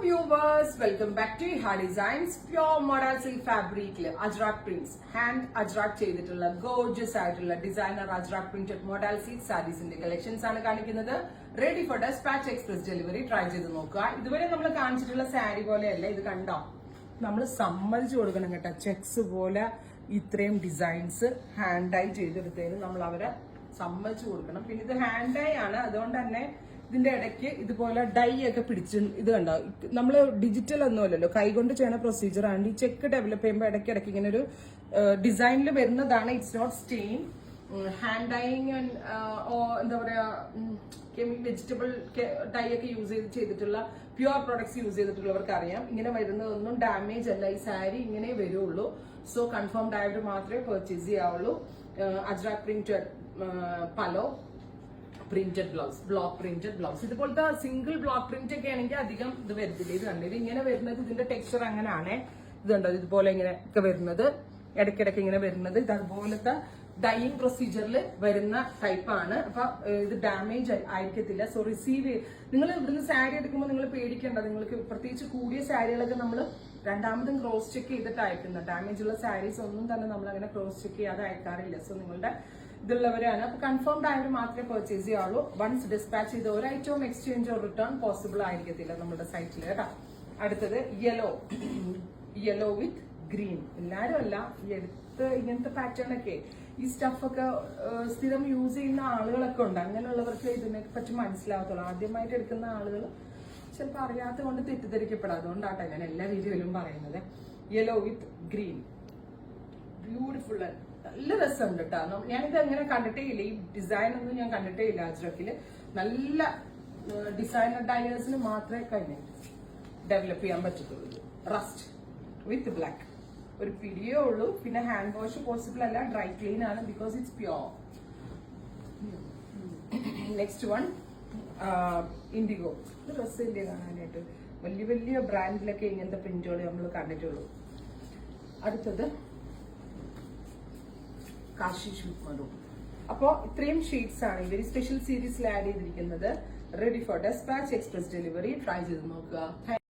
viewers, welcome back to Iha Designs. Pure modal silk fabric Ajrak prints, hand Ajrak ചെയ്തിട്ടുള്ള gorgeous ആയിട്ടുള്ള designer Ajrak printed modal silk sarees ന്റെ collections ആണ് കാണിക്കുന്നത്. Ready for dispatch express delivery. Try ചെയ്ത് നോക്കുക. ഇതുവരെ നമ്മൾ കാണിച്ചിട്ടുള്ള സാരി പോലെയല്ല ഇത്, കണ്ടോ? നമ്മൾ സമ്മതിച്ചു കൊടുക്കണം കേട്ടോ. ചെക്സ് പോലെ ഇത്രയും ഡിസൈൻസ് ഹാൻഡായി ചെയ്തെടുത്തതിന് നമ്മൾ അവരെ സമ്മതിച്ചു കൊടുക്കണം. പിന്നെ ഇത് ഹാൻഡായി ആണ്, അതുകൊണ്ട് തന്നെ ഇതിന്റെ ഇടയ്ക്ക് ഇതുപോലെ ഡൈ ഒക്കെ പിടിച്ച് ഇത് കണ്ടോ, നമ്മൾ ഡിജിറ്റൽ ഒന്നുമല്ലല്ലോ, കൈകൊണ്ട് ചെയ്യുന്ന പ്രൊസീജിയർ ആണ്. ഈ ചെക്ക് ഡെവലപ്പ് ചെയ്യുമ്പോൾ ഇടയ്ക്കിടയ്ക്ക് ഇങ്ങനെ ഒരു ഡിസൈനിൽ വരുന്നതാണ്. It's not stain. Hand dyeing എന്താ പറയാ, വെജിറ്റബിൾ ഡൈ ഒക്കെ യൂസ് ചെയ്തിട്ടുള്ള പ്യുവർ പ്രോഡക്ട്സ് യൂസ് ചെയ്തിട്ടുള്ളവർക്ക് അറിയാം, ഇങ്ങനെ വരുന്നതൊന്നും ഡാമേജ് അല്ല. ഈ സാരി ഇങ്ങനെ വരുള്ളൂ. സോ കൺഫേംഡ് ആയിട്ട് മാത്രമേ പർച്ചേസ് ചെയ്യാവുള്ളൂ. അജ്രാക് പ്രിന്റഡ് പലോ, printed blouse, block printed blouse. ഇതുപോലത്തെ സിംഗിൾ ബ്ലോക്ക് പ്രിന്റ് ഒക്കെ ആണെങ്കിൽ അധികം ഇത് വരുന്നില്ല. ഇത് കണ്ടത് ഇങ്ങനെ വരുന്നത്, ഇതിന്റെ ടെക്സ്ചർ അങ്ങനെയാണ്. ഇത് കണ്ടോ, ഇതുപോലെ ഇങ്ങനെ ഒക്കെ വരുന്നത്, ഇടയ്ക്കിടയ്ക്ക് ഇങ്ങനെ വരുന്നത്. ഇത് അതുപോലത്തെ ഡൈയിങ് പ്രൊസീജിയറിൽ വരുന്ന ടൈപ്പാണ്. അപ്പൊ ഇത് ഡാമേജ് ആയിരിക്കത്തില്ല. സോ നിങ്ങൾ ഇവിടുന്ന് സാരി എടുക്കുമ്പോൾ നിങ്ങൾ പേടിക്കേണ്ട. നിങ്ങൾക്ക് പ്രത്യേകിച്ച് കൂടിയ സാരികളൊക്കെ നമ്മൾ രണ്ടാമതും ക്രോസ് ചെക്ക് ചെയ്തിട്ട് അയക്കുന്നത്. ഡാമേജ് ഉള്ള സാരീസ് ഒന്നും തന്നെ നമ്മൾ അങ്ങനെ ക്രോസ് ചെക്ക് ചെയ്യാതെ അയക്കാറില്ല. സോ നിങ്ങളുടെ ഇതുള്ളവരാണ്. അപ്പൊ കൺഫേംഡ് ആയിട്ട് മാത്രമേ പർച്ചേസ് ചെയ്യാവുള്ളൂ. വൺസ് ഡിസ്പാച്ച് ചെയ്ത ഒരു ഐറ്റവും എക്സ്ചേഞ്ച് ഓർ റിട്ടേൺ പോസിബിൾ ആയിരിക്കത്തില്ല നമ്മുടെ സൈറ്റിൽ കേട്ടോ. അടുത്തത് യെല്ലോ വിത്ത് ഗ്രീൻ. എല്ലാരും അല്ല, ഈ എടുത്ത് ഇങ്ങനത്തെ പാറ്റേൺ ഒക്കെ ഈ സ്റ്റഫൊക്കെ സ്ഥിരം യൂസ് ചെയ്യുന്ന ആളുകളൊക്കെ ഉണ്ട്. അങ്ങനെയുള്ളവർക്ക് ഇതിനെ പറ്റി മനസ്സിലാവത്തുള്ളൂ. ആദ്യമായിട്ട് എടുക്കുന്ന ആളുകൾ ചിലപ്പോൾ അറിയാത്ത കൊണ്ട് തെറ്റിദ്ധരിക്കപ്പെടാം. അതുകൊണ്ടാട്ടോ ഞാൻ എല്ലാ വീഡിയോയിലും പറയുന്നത്. യെല്ലോ വിത്ത് ഗ്രീൻ, ബ്യൂട്ടിഫുൾ, നല്ല രസമുണ്ട് കേട്ടോ. ഞാനിത് അങ്ങനെ കണ്ടിട്ടേ ഇല്ല, ഈ ഡിസൈൻ ഒന്നും ഞാൻ കണ്ടിട്ടേ ഇല്ല അജ്രക്കില്. നല്ല ഡിസൈനർ ഡൈനേഴ്സിന് മാത്രമേ കഴിഞ്ഞ് ഡെവലപ്പ് ചെയ്യാൻ പറ്റത്തുള്ളൂ. റസ്റ്റ് വിത്ത് ബ്ലാക്ക്, ഒരു പിടിയേ ഉള്ളൂ. പിന്നെ ഹാൻഡ് വാഷ് പോസിബിൾ അല്ല, ഡ്രൈ ക്ലീൻ ആണ്, because it's pure. Next one IndiGo. ഇത് രസമില്ലേ കാണാനായിട്ട്? വലിയ വലിയ ബ്രാൻഡിലൊക്കെ ഇങ്ങനത്തെ പ്രിന്റുകൾ നമ്മൾ കണ്ടിട്ടുള്ളൂ. അടുത്തത് കാശി ഷൂട്ട് മറൂൺ. അപ്പോൾ ഇത്രയും ഷെയ്ഡ്സ് ആണ് ഇവർ സ്പെഷ്യൽ സീരീസിൽ ആഡ് ചെയ്തിരിക്കുന്നത്. Ready for despatch express delivery. Try ചെയ്ത് നോക്കുക.